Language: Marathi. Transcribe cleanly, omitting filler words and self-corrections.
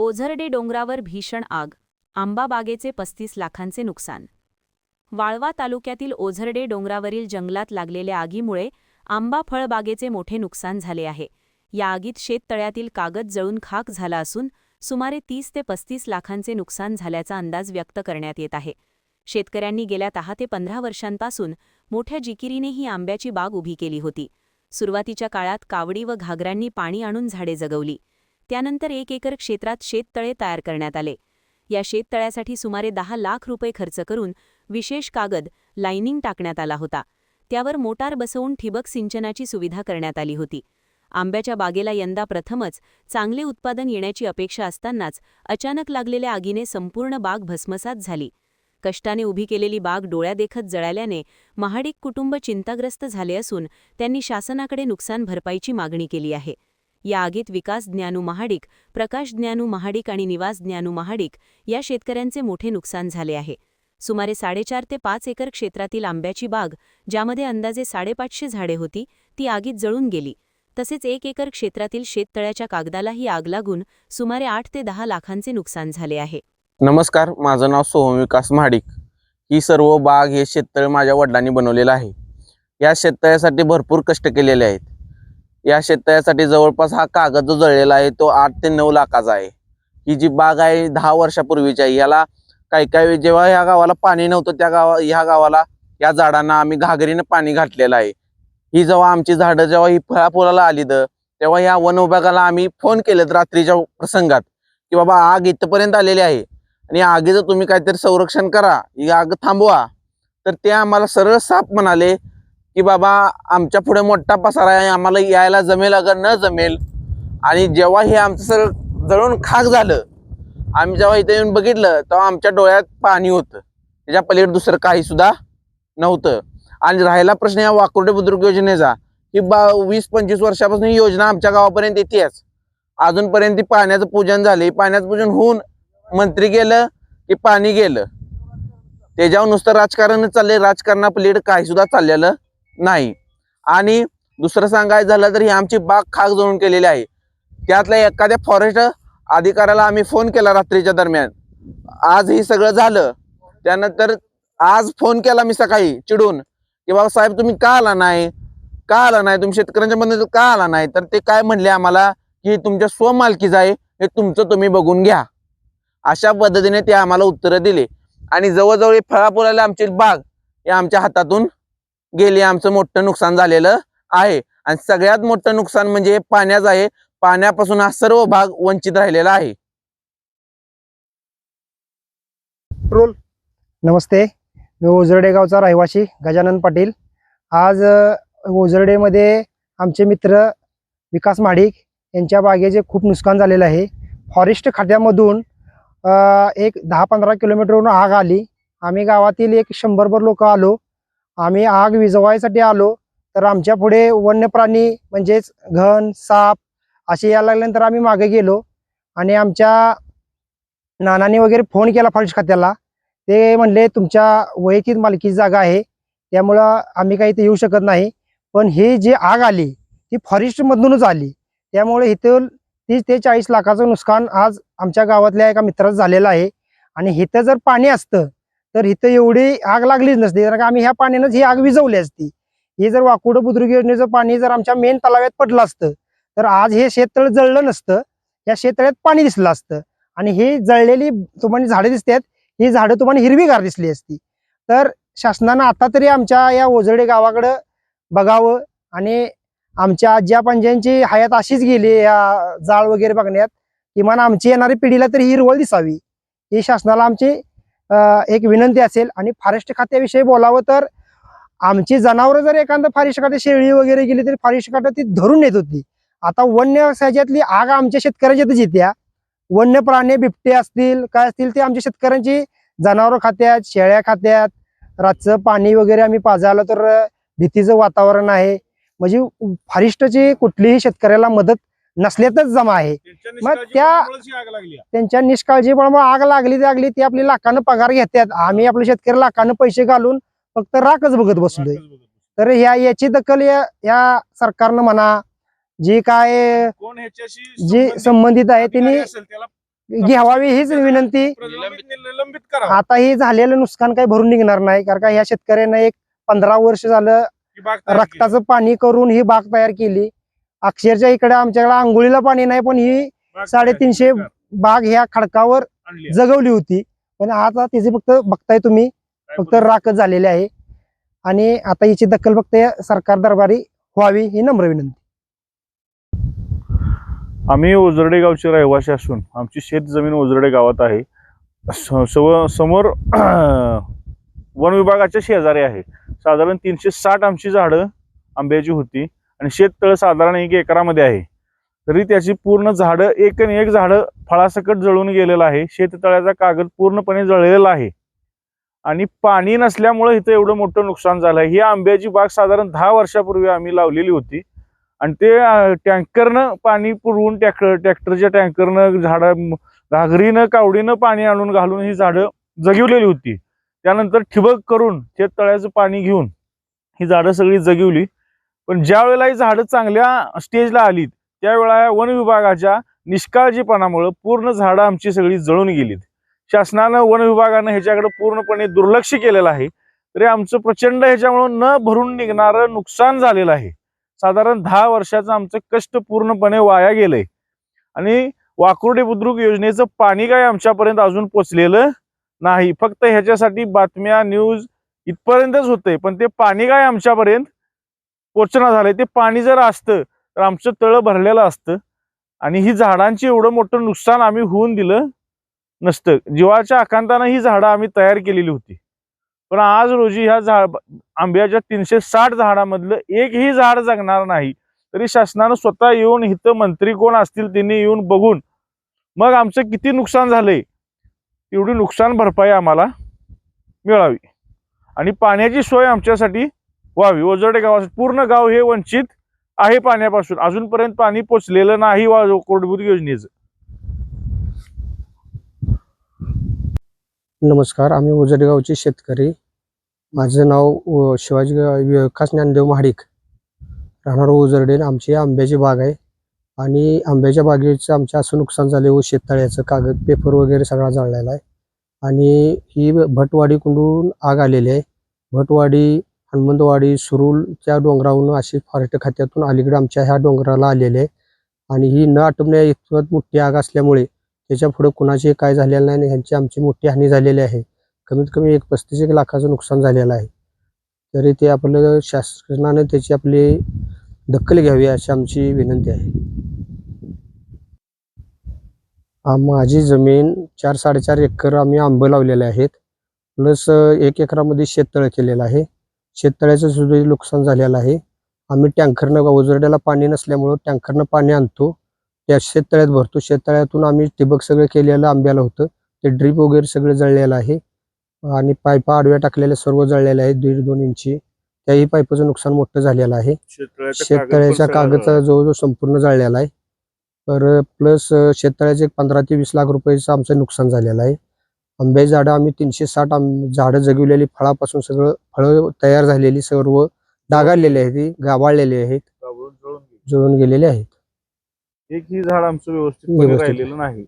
ओझरडे डोंगरावर भीषण आग, आंबा बागेचे 35 लाखांचे नुकसान। वाळवा तालुक्यातील ओझरडे डोंगरावरील जंगलात लागलेल्या आगीमुळे आंबा फळबागेचे मोठे नुकसान झाले आहे। या आगीत शेततळ्यातील कागद जळून खाक झाला असून सुमारे 30 ते 35 लाखांचे नुकसान झाल्याचा अंदाज व्यक्त करण्यात येत आहे। शेतकऱ्यांनी गेल्या 10 ते 15 वर्षांपासून मोठ्या जिकिरीने ही आंब्याची बाग उभी केली होती। सुरुवातीच्या काळात कावडी व घागरांनी पाणी आणून झाडे जगवली। त्यानंतर 1 एकर क्षेत्रात शेततळे तयार करण्यात आले। या शेततळ्यासाठी सुमारे 10 लाख रुपये खर्च करून विशेष कागद लाइनिंग टाकण्यात आला होता। त्यावर मोटार बसवून ठिबक सिंचनाची सुविधा करण्यात आली होती। आंब्याच्या बागेला यंदा प्रथमच चांगले उत्पादन येण्याची अपेक्षा असतानाच अचानक लागलेल्या आगीने संपूर्ण बाग भस्मसात झाली। कष्टाने उभी केलेली बाग डोळ्यादेखत जळाल्याने महाडिक कुटुंब चिंताग्रस्त झाले असून त्यांनी शासनाकडे नुकसान भरपाईची मागणी केली आहे। या आगीत विकास ज्ञानू महाडिक, प्रकाश ज्ञानू महाडिक आणि निवास ज्ञानू महाडिक या शेतकऱ्यांचे मोठे नुकसान झाले आहे। सुमारे 4.5 ते 5 एकर क्षेत्रातील आंब्याची बाग, ज्यामध्ये अंदाजे 550 झाडे होती, ती आगीत जळून गेली। तसेच 1 एकर क्षेत्रातील शेततळ्याच्या कागदालाही आग लागून सुमारे 8 ते 10 लाखांचे नुकसान झाले आहे। नमस्कार, माझं नाव सोहम विकास महाडिक। ही सर्व बाग हे शेततळे माझ्या वडिलांनी बनवलेलं आहे। या शेततळ्यासाठी भरपूर कष्ट केलेले आहेत। या शेततळ्यासाठी जवळपास हा कागद जो जळलेला आहे तो 8 ते 9 लाखाचा आहे। ही जी बाग आहे 10 वर्षापूर्वीची आहे। याला काही जेव्हा ह्या गावाला पाणी नव्हतं ह्या गावाला या झाडांना आम्ही घागरीने पाणी घातलेलं आहे। ही जेव्हा आमची झाडं जेव्हा ही फळाफुलाला आली तेव्हा ह्या वन विभागाला आम्ही फोन केलेत रात्रीच्या प्रसंगात की बाबा आग इथपर्यंत आलेली आहे आणि आगीचं तुम्ही काहीतरी संरक्षण करा, ही आग थांबवा। तर ते आम्हाला सरळ साफ म्हणाले की बाबा आमच्या पुढे मोठा पसारा आहे, आम्हाला यायला जमेल अगर न जमेल। आणि जेव्हा हे आमचं सगळं जळून खाक झालं, आम्ही जेव्हा इथे येऊन बघितलं तेव्हा आमच्या डोळ्यात पाणी होतं, त्याच्या पलीकडे दुसरं काही सुद्धा नव्हतं। आणि राहिला प्रश्न या वाकुर्डे बुद्रुक योजनेचा, की 20-25 वर्षापासून ही योजना आमच्या गावापर्यंत येतेच। अजूनपर्यंत पाण्याचं पूजन झाले, पाण्याचं पूजन होऊन मंत्री गेलं की पाणी गेलं, त्याच्यावर नुसतं राजकारण चाललंय, राजकारणापलीकडे काही सुद्धा चाललेलं नाही। आणि दुसरं सांगायचं झालं तर ही आमची बाग खाक जळून केलेली आहे। त्यातल्या एखाद्या फॉरेस्ट अधिकाऱ्याला आम्ही फोन केला रात्रीच्या दरम्यान, आज ही सगळं झालं। त्यानंतर आज फोन केला मी सकाळी चिडून की बाबा साहेब तुम्ही का आला नाही, तुम्ही शेतकऱ्यांच्या मदतीला का आला नाही? तर ते काय म्हणले आम्हाला की तुमच्या स्वमालकीचं आहे, हे तुमचं तुम्ही बघून घ्या। अशा पद्धतीने ते आम्हाला उत्तरं दिले आणि जवळजवळ फळाफुलाला आमची बाग हे आमच्या हातातून गेली। आमचं मोठं नुकसान झालेलं आहे आणि सगळ्यात मोठं नुकसान म्हणजे पाण्याचं आहे। पाण्यापासून हा सर्व भाग वंचित राहिलेला आहे। नमस्ते, मी ओझरडे गावचा रहिवासी गजानन पाटील। आज ओझरडेमध्ये आमचे मित्र विकास महाडिक यांच्या बागेचे खूप नुकसान झालेलं आहे। फॉरेस्ट खात्यामधून एक 10-15 किलोमीटरवरून आग आली। आम्ही गावातील एक 100भर लोक आलो। आम्ही आग विझवायसाठी आलो तर आमच्या पुढे वन्य प्राणी म्हणजेच घन, साप असे यायला लागल्यानंतर आम्ही मागे गेलो आणि आमच्या नानांनी वगैरे फोन केला फॉरेस्ट खात्याला। ते म्हणले तुमच्या वैयक्तिक मालकीची जागा आहे, त्यामुळं आम्ही काही इथे येऊ शकत नाही। पण ही जी आग आली ती फॉरेस्टमधूनच आली, त्यामुळे इथं 30 ते 40 लाखाचं नुकसान आज आमच्या गावातल्या एका मित्राचं झालेलं आहे। आणि इथं जर पाणी असतं तर इथं एवढी आग लागलीच नसती, कारण आम्ही ह्या पाण्यानंच ही आग विझवली असती। हे जर वाकुर्डे बुद्रुक योजनेचं पाणी जर आमच्या मेन तलावात पडलं असतं तर आज हे शेततळ जळलं नसतं, या शेततळ्यात पाणी दिसलं असतं। आणि ही जळलेली तुम्हाला झाडे दिसतात, ही झाडं तुम्हाला हिरवीगार दिसली असती। तर शासनानं आता तरी आमच्या या ओझरडे गावाकडं बघावं आणि आमच्या आज्या पंजांची हयात अशीच गेली या जाळ वगैरे बघण्यात, किमान आमची येणारी पिढीला तरी ही हिरवळ दिसावी, ही शासनाला आमची एक विनंती असेल। आणि फॉरेस्ट खात्याविषयी बोलावं तर आमची जनावरं जर एखादं फॉरेस्ट खाते शेळी वगैरे गेली तरी फॉरेस्ट खात्यात ती धरून येत होती। आता वन्य ह्याच्यातली आग आमच्या शेतकऱ्याच्यातच येत्या। वन्य प्राणी बिबटे असतील काय असतील ते आमच्या शेतकऱ्यांची जनावरं खात्यात, शेळ्या खात्यात। रातचं पाणी वगैरे आम्ही पाजायला तर भीतीचं वातावरण आहे। म्हणजे फॉरेस्टची कुठलीही शेतकऱ्याला मदत नसल्यातच जमा आहे। मग त्यांच्या निष्काळजीपणामुळे आग लागली ती आपली लाखानं पगार घेतात, आम्ही आपल्या शेतकरी लाखानं पैसे घालून फक्त राखच बघत बसलोय। तर याची दखल या सरकारनं म्हणा, जी काय जी संबंधित आहे त्यांनी घ्यावावी हीच विनंती. निलंबित करा. आता हे झालेलं नुकसान काही भरून निघणार नाही, कारण का ह्या शेतकऱ्यांना एक 15 वर्ष झालं ही बाग तयार केली. रक्ताचं पाणी करून ही बाग तयार केली. अक्षरशः इकडे आमच्याकडे आंघोळीला पाणी नाही, पण ही बाग 350 तयार केली. बाग ह्या खडकावर आणली आहे. जगवली होती. पण आता तिचे फक्त बघताय तुम्ही, काय फक्त बोलू? राखच झालेली आहे. आणि आता याची दखल फक्त या सरकार दरबारी व्हावी ही नम्र विनंती. आम्ही ओझरडे गावचे रहिवासी असून आमची शेत जमीन ओझरडे गावात आहे. समोर वन विभागाच्या शेजारी आहे. साधारण 360 आमची झाडं आंब्याची होती आणि शेततळ साधारण 1 एकरामध्ये आहे. तरी त्याची पूर्ण झाडं एक आणि एक झाडं फळासकट जळून गेलेलं आहे. शेततळ्याचा कागद पूर्णपणे जळलेला आहे आणि पाणी नसल्यामुळे इथं एवढं मोठं नुकसान झालं आहे. ही आंब्याची बाग साधारण 10 वर्षापूर्वी आम्ही लावलेली होती आणि ते टँकरनं पाणी पुरवून ट्रॅक्टरच्या टँकरनं झाडं घागरीनं कावडीनं पाणी आणून घालून ही झाडं जगवलेली होती. त्यानंतर ठिबक करून शेततळ्याचं पाणी घेऊन ही झाडं सगळी जगवली. पण ज्या वेळेला ही झाडं चांगल्या स्टेजला आली त्यावेळेला वन विभागाच्या निष्काळजीपणामुळे पूर्ण झाडं आमची सगळी जळून गेलीत. शासनानं वन विभागानं ह्याच्याकडे पूर्णपणे दुर्लक्ष केलेलं आहे. तरी आमचं प्रचंड ह्याच्यामुळे न भरून निघणारं नुकसान झालेलं आहे. साधारण 10 वर्षाचं आमचं कष्ट पूर्णपणे वाया गेलंय आणि वाकुर्डे बुद्रुक योजनेचं पाणी काय आमच्यापर्यंत अजून पोचलेलं नाही. फक्त ह्याच्यासाठी बातम्या न्यूज इथपर्यंतच होतंय, पण ते पाणी काय आमच्यापर्यंत पोचणं झालंय. ते पाणी जर असतं तर आमचं तळं भरलेलं असतं आणि ही झाडांची एवढं मोठं नुकसान आम्ही होऊन दिलं नसतं. जीवाच्या आकांतानं ही झाडं आम्ही तयार केलेली होती. पण आज रोजी ह्या आंब्याच्या 360 झाडामधलं एकही झाड जगणार नाही. तरी शासनानं स्वतः येऊन इथं मंत्री कोण असतील त्यांनी येऊन बघून मग आमचं किती नुकसान झालंय तेवढी नुकसान भरपाई आम्हाला मिळावी आणि पाण्याची सोय आमच्यासाठी व्हावी. ओझरडे गावासाठी पूर्ण गाव हे वंचित आहे पाण्यापासून. अजूनपर्यंत पाणी पोचलेलं नाही वाकुर्डे योजनेचं. नमस्कार, आम्ही ओझरडे गावचे शेतकरी. माझं नाव शिवाजी विकास ज्ञानदेव महाडिक, राहणार ओझरडे. आमची आंब्याची बाग आहे आणि आंब्याच्या बागेचं आमचं असं नुकसान झाले व शेततळ्याचं कागद पेपर वगैरे सगळा जळलेला आहे. आणि ही भटवाडीकडून आग आलेली आहे. भटवाडी, हनुमंतवाडी, सुरूलच्या डोंगरावरून अशी फॉरेस्ट खात्यातून अलीकडे आमच्या ह्या डोंगराला आलेले आहे. आणि ही न आटोपण्या इतपत मोठी आग असल्यामुळे त्याच्या पुढे कुणाचे काय झालेलं नाही आणि ह्यांची आमची मोठी हानी झालेली आहे. कमीत कमी 35 लाखाचं नुकसान झालेलं आहे. तरी ते आपलं शासनाने त्याची आपली दखल घ्यावी अशी आमची विनंती आहे. माझी जमीन 4-4.5 एकर आम्ही आंबं लावलेले आहेत. प्लस 1 एकरामध्ये शेततळं केलेलं आहे. शेततळ्याचं सुद्धा नुकसान झालेलं आहे. आम्ही टँकरनं, ओझरड्याला पाणी नसल्यामुळं टँकरनं पाणी आणतो, त्या शेततळ्यात भरतो. शेततळ्यातून आम्ही ठिबक सगळं केलेलं आंब्याला होतं. ते ड्रीप वगैरे सगळं जळलेलं आहे आणि पाईपा आडव्या टाकलेल्या सर्व जळलेल्या आहेत 1.5-2 इंची. त्याही पाईपाचं नुकसान मोठं झालेलं आहे. शेततळ्याच्या कागदचा जवळजवळ संपूर्ण जळलेला आहे. तर प्लस शेततळ्याचे 15 ते 20 लाख रुपयाचं आमचं नुकसान झालेलं आहे. आंब्याची झाडं आम्ही 360 झाडं जगवलेली, फळापासून सगळं फळं तयार झालेली सर्व डागाळलेली आहेत, ती गावाळलेली आहेत, जळून गेलेले आहेत. एकही झाड आमचं व्यवस्थित व्यवस्थित. राहिलेलं नाही.